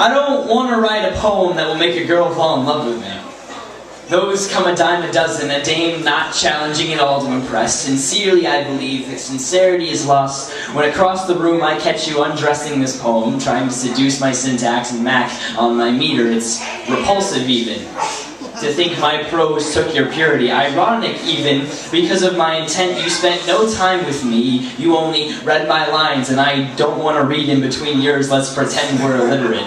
I don't want to write a poem that will make a girl fall in love with me. Those come a dime a dozen, a dame not challenging at all to impress. Sincerely I believe that sincerity is lost when across the room I catch you undressing this poem, trying to seduce my syntax and mac on my meter. It's repulsive even to think my prose took your purity. Ironic even, because of my intent you spent no time with me. You only read my lines, and I don't want to read in between yours. Let's pretend we're illiterate.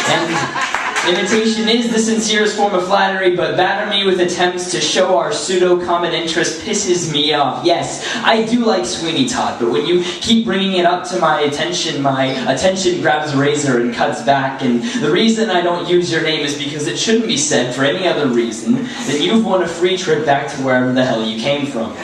And imitation is the sincerest form of flattery, but batter me with attempts to show our pseudo-common interest pisses me off. Yes, I do like Sweeney Todd, but when you keep bringing it up to my attention grabs a razor and cuts back. And the reason I don't use your name is because it shouldn't be said for any other reason than you've won a free trip back to wherever the hell you came from.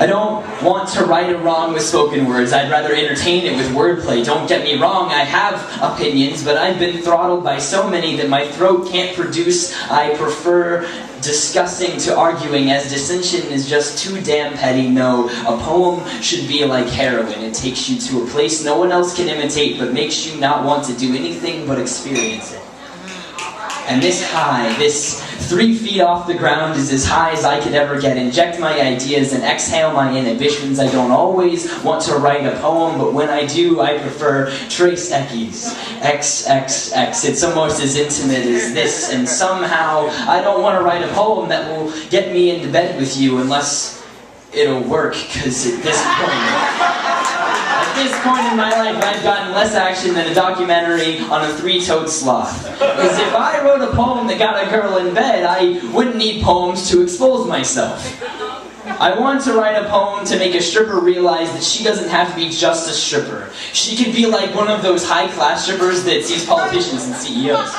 I don't want to right a wrong with spoken words. I'd rather entertain it with wordplay. Don't get me wrong, I have opinions, but I've been throttled by so many that my throat can't produce. I prefer discussing to arguing, as dissension is just too damn petty. No, a poem should be like heroin. It takes you to a place no one else can imitate, but makes you not want to do anything but experience it. And this high, this 3 feet off the ground, is as high as I could ever get. Inject my ideas and exhale my inhibitions. I don't always want to write a poem, but when I do, I prefer tres equis. XXX. It's almost as intimate as this, and somehow I don't want to write a poem that will get me into bed with you unless it'll work, because at this point in my life, I've gotten less action than a documentary on a 3-toed sloth. Because if I wrote a poem that got a girl in bed, I wouldn't need poems to expose myself. I want to write a poem to make a stripper realize that she doesn't have to be just a stripper. She could be like one of those high-class strippers that sees politicians and CEOs.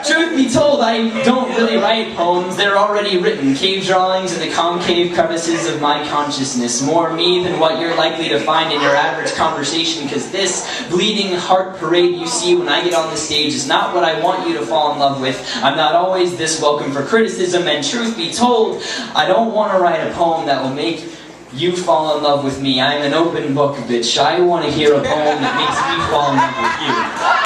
Truth be told, I don't really write poems. They're already written. Cave drawings in the concave crevices of my consciousness. More me than what you're likely to find in your average conversation, because this bleeding heart parade you see when I get on the stage is not what I want you to fall in love with. I'm not always this welcome for criticism, and truth be told, I don't want to write a poem that will make you fall in love with me. I'm an open book, bitch. I want to hear a poem that makes me fall in love with you.